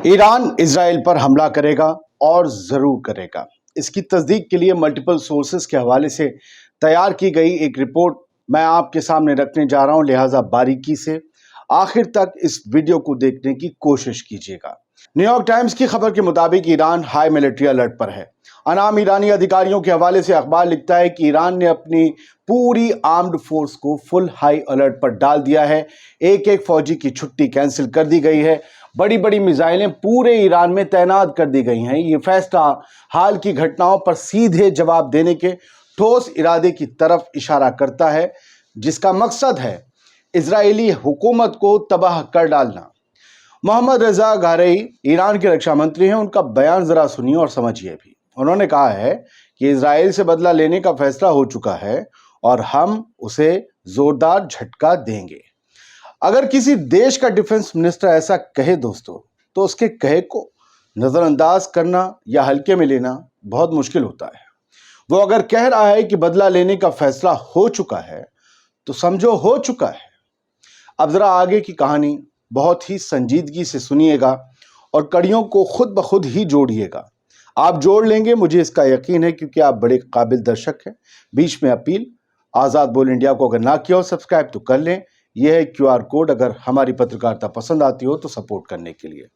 Iran Israel पर हमला करेगा और जरूर करेगा। इसकी तस्दीक के लिए मल्टीपल सोर्सेस के हवाले से तैयार की गई एक रिपोर्ट मैं आपके सामने रखने जा रहा हूं, लिहाजा बारीकी से आखिर तक इस वीडियो को देखने की कोशिश कीजिएगा। न्यूयॉर्क टाइम्स की खबर के मुताबिक ईरान हाई मिलिट्री अलर्ट पर है। अनाम ईरानी अधिकारियों के हवाले से अखबार लिखता है कि ईरान ने अपनी पूरी आर्म्ड फोर्स को फुल हाई अलर्ट पर डाल दिया है। एक एक फौजी की छुट्टी कैंसिल कर दी गई है। बड़ी बड़ी मिसाइलें पूरे ईरान में तैनात कर दी गई हैं। ये फैसला हाल की घटनाओं पर सीधे जवाब देने के ठोस इरादे की तरफ इशारा करता है, जिसका मकसद है इजरायली हुकूमत को तबाह कर डालना। मोहम्मद रजा घारेई ईरान के रक्षा मंत्री हैं। उनका बयान जरा सुनिए और समझिए भी। उन्होंने कहा है कि इजराइल से बदला लेने का फैसला हो चुका है और हम उसे जोरदार झटका देंगे। अगर किसी देश का डिफेंस मिनिस्टर ऐसा कहे दोस्तों, तो उसके कहे को नजरअंदाज करना या हल्के में लेना बहुत मुश्किल होता है। वो अगर कह रहा है कि बदला लेने का फैसला हो चुका है, तो समझो हो चुका है। अब जरा आगे की कहानी बहुत ही संजीदगी से सुनिएगा और कड़ियों को खुद ब खुद ही जोड़िएगा। आप जोड़ लेंगे, मुझे इसका यकीन है, क्योंकि आप बड़े काबिल दर्शक हैं। बीच में अपील, आज़ाद बोल इंडिया को अगर ना किया हो सब्सक्राइब तो कर लें। यह है क्यूआर कोड, अगर हमारी पत्रकारिता पसंद आती हो तो सपोर्ट करने के लिए।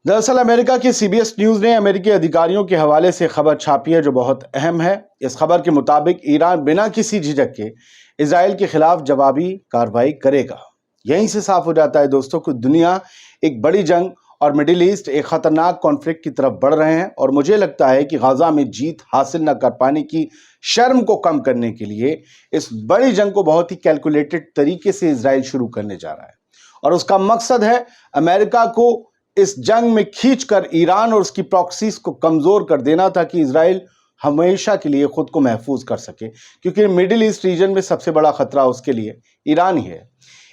दरअसल अमेरिका की सीबीएस न्यूज़ ने अमेरिकी अधिकारियों के हवाले से खबर छापी है, जो बहुत अहम है। इस खबर के मुताबिक ईरान बिना किसी झिझक के इजराइल के खिलाफ जवाबी कार्रवाई करेगा। यहीं से साफ हो जाता है दोस्तों कि दुनिया एक बड़ी जंग और मिडिल ईस्ट एक खतरनाक कॉन्फ्लिक्ट की तरफ बढ़ रहे हैं। और मुझे लगता है कि गाजा में जीत हासिल न कर पाने की शर्म को कम करने के लिए इस बड़ी जंग को बहुत ही कैलकुलेटेड तरीके से इजराइल शुरू करने जा रहा है। और उसका मकसद है अमेरिका को इस जंग में खींचकर ईरान और उसकी प्रॉक्सीज को कमजोर कर देना, ताकि इजराइल हमेशा के लिए खुद को महफूज कर सके, क्योंकि मिडिल ईस्ट रीजन में सबसे बड़ा खतरा उसके लिए ईरान ही है।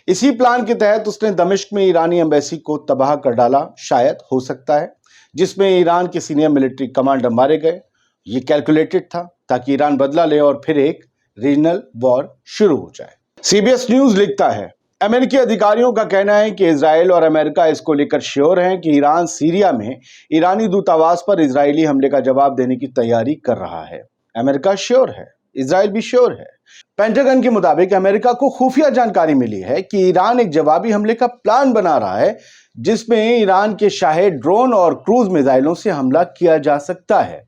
इसी प्लान के तहत उसने दमिश्क में ईरानी एम्बेसी को तबाह कर डाला, शायद हो सकता है, जिसमें ईरान के सीनियर मिलिट्री कमांडर मारे गए। ये कैलकुलेटेड था ताकि ईरान बदला ले और फिर एक रीजनल वॉर शुरू हो जाए। सीबीएस न्यूज़ लिखता है, अमेरिकी अधिकारियों का कहना है कि इजराइल और अमेरिका इसको लेकर श्योर हैं कि ईरान सीरिया में ईरानी दूतावास पर इजरायली हमले का जवाब देने की तैयारी कर रहा है। अमेरिका श्योर है, इजराइल भी श्योर है। पेंटागन के मुताबिक अमेरिका को खुफिया जानकारी मिली है कि ईरान एक जवाबी हमले का प्लान बना रहा है, जिसमें ईरान के शाहेद ड्रोन और क्रूज मिसाइलों से हमला किया जा सकता है।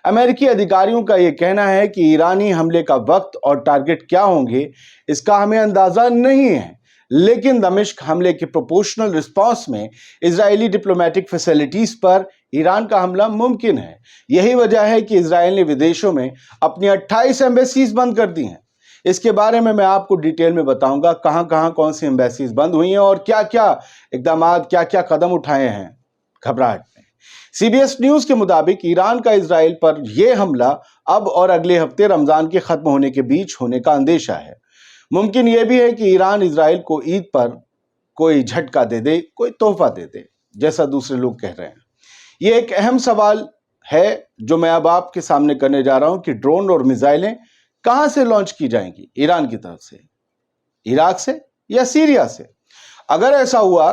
अमेरिकी अधिकारियों का यह कहना है कि ईरानी हमले का वक्त और टारगेट क्या होंगे, इसका हमें अंदाजा नहीं है, लेकिन दमिश्क हमले के प्रोपोर्शनल रिस्पांस में इजरायली डिप्लोमेटिक फैसिलिटीज पर ईरान का हमला मुमकिन है। यही वजह है कि इजराइल ने विदेशों में अपनी 28 एम्बेसीज बंद कर दी हैं। इसके बारे में मैं आपको डिटेल में बताऊंगा, कहां कहां कौन सी एम्बेसीज बंद हुई हैं और क्या क्या इकदाम, क्या क्या कदम उठाए हैं घबराहट में। सीबीएस न्यूज के मुताबिक ईरान का इजराइल पर यह हमला अब और अगले हफ्ते रमजान के खत्म होने के बीच होने का अंदेशा है। मुमकिन यह भी है कि ईरान इजराइल को ईद पर कोई झटका दे दे, कोई तोहफा दे दे, जैसा दूसरे लोग कह रहे हैं। यह एक अहम सवाल है जो मैं अब आपके सामने करने जा रहा हूं कि ड्रोन और मिसाइलें कहां से लॉन्च की जाएंगी, ईरान की तरफ से, इराक से या सीरिया से। अगर ऐसा हुआ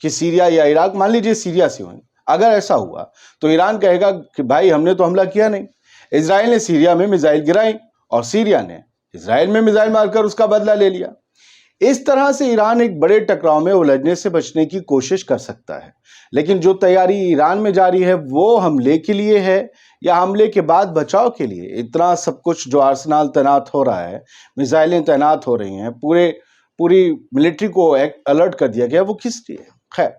कि सीरिया या इराक, मान लीजिए सीरिया से हुई, अगर ऐसा हुआ तो ईरान कहेगा कि भाई हमने तो हमला किया नहीं, इजराइल ने सीरिया में मिसाइल गिराई और सीरिया ने इजराइल में मिसाइल मारकर उसका बदला ले लिया। इस तरह से ईरान एक बड़े टकराव में उलझने से बचने की कोशिश कर सकता है। लेकिन जो तैयारी ईरान में जारी है वो हमले के लिए है या हमले के बाद बचाव के लिए? इतना सब कुछ जो आर्सेनल तैनात हो रहा है, मिसाइलें तैनात हो रही हैं, पूरी मिलिट्री को अलर्ट कर दिया गया, वो किस लिए? खैर,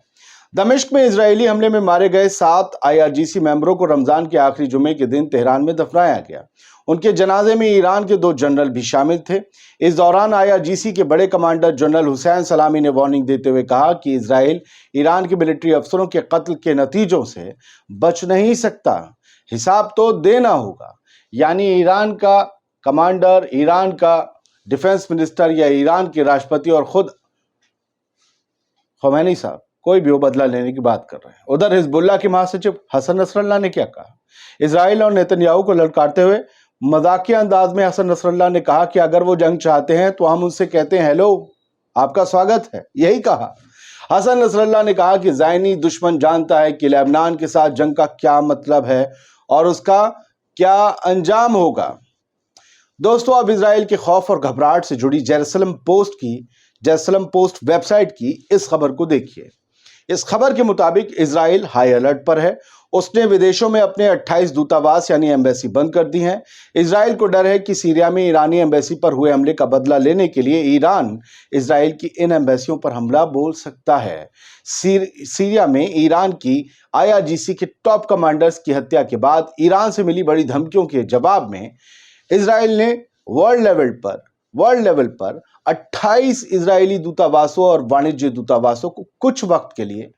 दमिश्क में इजरायली हमले में मारे गए 7 आईआरजीसी मेंबरों को रमजान के आखिरी जुमे के दिन तेहरान में दफनाया गया। उनके जनाजे में ईरान के 2 जनरल भी शामिल थे। इस दौरान आईआरजीसी के बड़े कमांडर जनरल हुसैन सलामी ने वार्निंग देते हुए कहा कि इजराइल ईरान के मिलिट्री अफसरों के कत्ल के नतीजों से बच नहीं सकता, हिसाब तो देना होगा। यानी ईरान का कमांडर, ईरान का डिफेंस मिनिस्टर या ईरान के राष्ट्रपति और खुद खमैनी साहब, कोई भी वो बदला लेने की बात कर रहे हैं। उधर हिजबुल्लाह के महासचिव हसन नसरल्लाह ने क्या कहा? इजराइल और नेतन्याहू को ललकारते हुए मजाकिया अंदाज में हसन नसरल्लाह ने कहा कि अगर वो जंग चाहते हैं तो हम उनसे कहते हैं हेलो, आपका स्वागत है, यही कहा। हसन नसरल्लाह ने कहा कि ज़ायनी दुश्मन जानता है कि लेबनान के साथ जंग का क्या मतलब है और उसका क्या अंजाम होगा। दोस्तों, अब इजराइल के खौफ और घबराहट से जुड़ी जेरूसलम पोस्ट वेबसाइट की इस खबर को देखिए। इस खबर के मुताबिक इजराइल हाई अलर्ट पर है। उसने विदेशों में अपने 28 दूतावास यानी एम्बेसी बंद कर दी हैं। इजराइल को डर है कि सीरिया में ईरानी एम्बेसी पर हुए हमले का बदला लेने के लिए ईरान इजराइल की इन एम्बेसियों पर हमला बोल सकता है। सीरिया में ईरान की IRGC के टॉप कमांडर्स की हत्या के बाद ईरान से मिली बड़ी धमकियों के जवाब में इजराइल ने वर्ल्ड लेवल पर 28 इजरायली दूतावासों और वाणिज्य दूतावासों को कुछ वक्त के लिए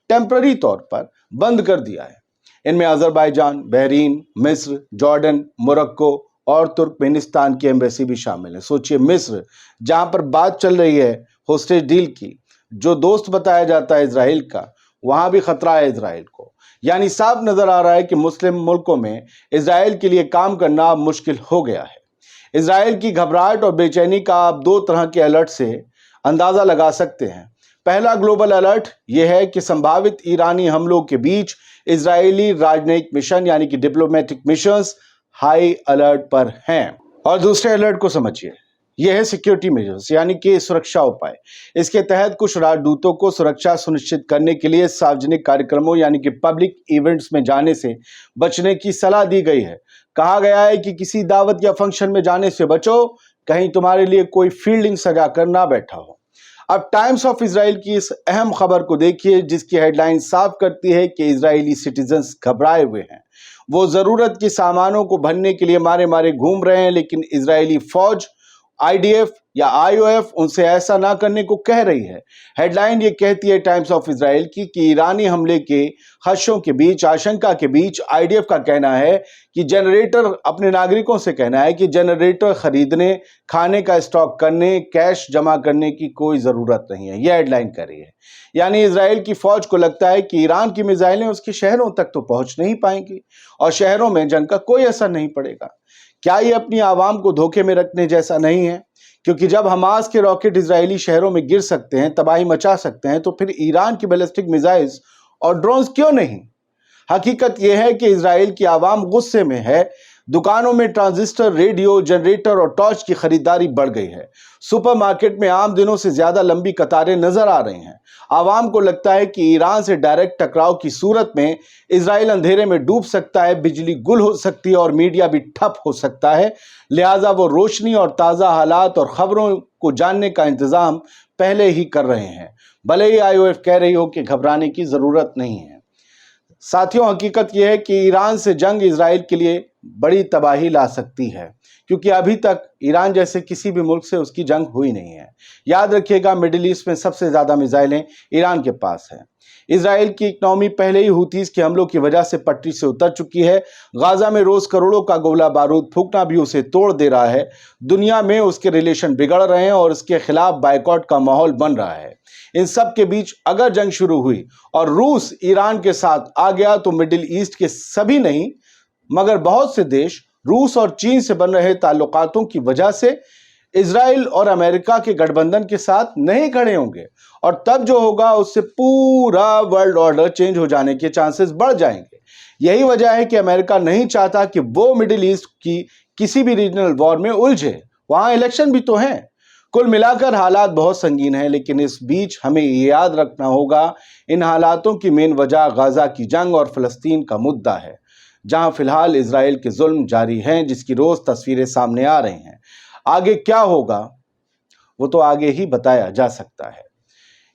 टेम्पररी तौर पर बंद कर दिया है। इनमें अजरबैजान, बहरीन, मिस्र, जॉर्डन, मोरक्को और तुर्कमेनिस्तान की एम्बेसी भी शामिल है। सोचिए, मिस्र जहां पर बात चल रही है होस्टेज डील की, जो दोस्त बताया जाता है इजराइल का, वहां भी खतरा है इजराइल को। यानी साफ नजर आ रहा है कि मुस्लिम मुल्कों में इजराइल के लिए काम करना मुश्किल हो गया है। इजराइल की घबराहट और बेचैनी का आप दो तरह के अलर्ट से अंदाजा लगा सकते हैं। पहला ग्लोबल अलर्ट यह है कि संभावित ईरानी हमलों के बीच इजरायली राजनयिक मिशन यानी कि डिप्लोमेटिक मिशंस हाई अलर्ट पर हैं। और दूसरे अलर्ट को समझिए, यह है सिक्योरिटी मेजर्स यानी कि सुरक्षा उपाय। इसके तहत कुछ राजदूतों को सुरक्षा सुनिश्चित करने के लिए सार्वजनिक कार्यक्रमों यानी कि पब्लिक इवेंट्स में जाने से बचने की सलाह दी गई है। कहा गया है कि किसी दावत या फंक्शन में जाने से बचो, कहीं तुम्हारे लिए कोई फील्डिंग सजा कर ना बैठा हो। अब टाइम्स ऑफ इजराइल की इस अहम खबर को देखिए, जिसकी हेडलाइन साफ करती है कि इजरायली सिटीजन्स घबराए हुए हैं। वो जरूरत के सामानों को भरने के लिए मारे मारे घूम रहे हैं, लेकिन इजरायली फौज IDF या IOF उनसे ऐसा ना करने को कह रही है। हेडलाइन ये कहती है टाइम्स ऑफ इजराइल की कि ईरानी हमले के खदशों के बीच, आशंका के बीच IDF का कहना है कि अपने नागरिकों से कहना है कि जनरेटर खरीदने, खाने का स्टॉक करने, कैश जमा करने की कोई जरूरत नहीं है। यह हेडलाइन कह रही है। यानी इजराइल की फौज को लगता है कि ईरान की मिसाइलें उसके शहरों तक तो पहुंच नहीं पाएंगी और शहरों में जंग का कोई असर नहीं पड़ेगा। क्या ये अपनी आवाम को धोखे में रखने जैसा नहीं है? क्योंकि जब हमास के रॉकेट इजरायली शहरों में गिर सकते हैं, तबाही मचा सकते हैं, तो फिर ईरान की बैलिस्टिक मिसाइल्स और ड्रोन्स क्यों नहीं? हकीकत यह है कि इजराइल की आवाम गुस्से में है। दुकानों में ट्रांजिस्टर, रेडियो, जनरेटर और टॉर्च की खरीदारी बढ़ गई है। सुपरमार्केट में आम दिनों से ज्यादा लंबी कतारें नजर आ रही हैं। आवाम को लगता है कि ईरान से डायरेक्ट टकराव की सूरत में इजराइल अंधेरे में डूब सकता है, बिजली गुल हो सकती है और मीडिया भी ठप हो सकता है। लिहाजा वो रोशनी और ताज़ा हालात और खबरों को जानने का इंतजाम पहले ही कर रहे हैं, भले ही IOF कह रही हो कि घबराने की जरूरत नहीं है। साथियों, हकीकत यह है कि ईरान से जंग इजराइल के लिए बड़ी तबाही ला सकती है, क्योंकि अभी तक ईरान जैसे किसी भी मुल्क से उसकी जंग हुई नहीं है। याद रखिएगा, मिडिल ईस्ट में सबसे ज्यादा मिसाइलें ईरान के पास हैं। इजराइल की इकनॉमी पहले ही हुतीज के हमलों की वजह से पटरी से उतर चुकी है। गाजा में रोज करोड़ों का गोला बारूद फूंकना भी उसे तोड़ दे रहा है। दुनिया में उसके रिलेशन बिगड़ रहे हैं और उसके खिलाफ बायकॉट का माहौल बन रहा है। इन सब के बीच अगर जंग शुरू हुई और रूस ईरान के साथ आ गया तो मिडिल ईस्ट के सभी नहीं मगर बहुत से देश रूस और चीन से बन रहे ताल्लुकातों की वजह से इजराइल और अमेरिका के गठबंधन के साथ नहीं खड़े होंगे और तब जो होगा उससे पूरा वर्ल्ड ऑर्डर चेंज हो जाने के चांसेस बढ़ जाएंगे। यही वजह है कि अमेरिका नहीं चाहता कि वो मिडिल ईस्ट की किसी भी रीजनल वॉर में उलझे। वहां इलेक्शन भी तो हैं। कुल मिलाकर हालात बहुत संगीन हैं, लेकिन इस बीच हमें ये याद रखना होगा, इन हालातों की मेन वजह गाजा की जंग और फिलिस्तीन का मुद्दा है, जहां फिलहाल इजराइल के जुल्म जारी हैं, जिसकी रोज तस्वीरें सामने आ रही हैं। आगे क्या होगा वो तो आगे ही बताया जा सकता है।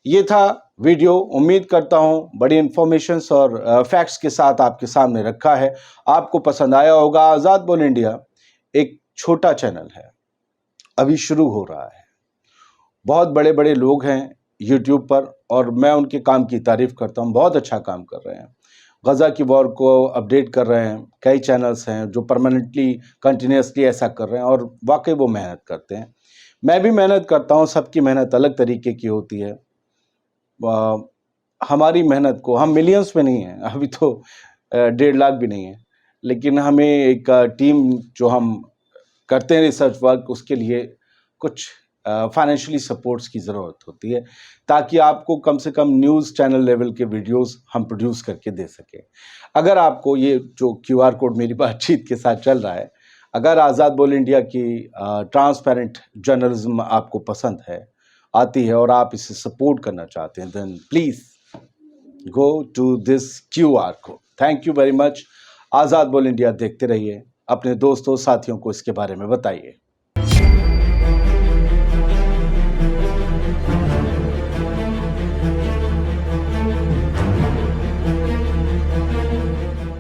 ये था वीडियो। उम्मीद करता हूं बड़ी इंफॉर्मेशंस और फैक्ट्स के साथ आपके सामने रखा है, आपको पसंद आया होगा। आज़ाद बोल इंडिया एक छोटा चैनल है, अभी शुरू हो रहा है। बहुत बड़े बड़े लोग हैं यूट्यूब पर और मैं उनके काम की तारीफ करता हूं। बहुत अच्छा काम कर रहे हैं, गज़ा की वॉर को अपडेट कर रहे हैं। कई चैनल्स हैं जो परमानेंटली कंटिन्यूसली ऐसा कर रहे हैं और वाकई वो मेहनत करते हैं। मैं भी मेहनत करता हूं, सबकी मेहनत अलग तरीके की होती है। हमारी मेहनत को हम मिलियंस में नहीं हैं, अभी तो 1.5 लाख भी नहीं है, लेकिन हमें एक टीम जो हम करते हैं रिसर्च वर्क, उसके लिए कुछ फाइनेंशियली सपोर्ट्स की ज़रूरत होती है, ताकि आपको कम से कम न्यूज़ चैनल लेवल के वीडियोस हम प्रोड्यूस करके दे सकें। अगर आपको ये जो क्यूआर कोड मेरी बातचीत के साथ चल रहा है, अगर आज़ाद बोल इंडिया की ट्रांसपेरेंट जर्नलिज्म आपको पसंद है, आती है और आप इसे सपोर्ट करना चाहते हैं, then please go to this QR code. Thank you very much. Azad Bol India देखते रहिए, अपने दोस्तों साथियों को इसके बारे में बताइए।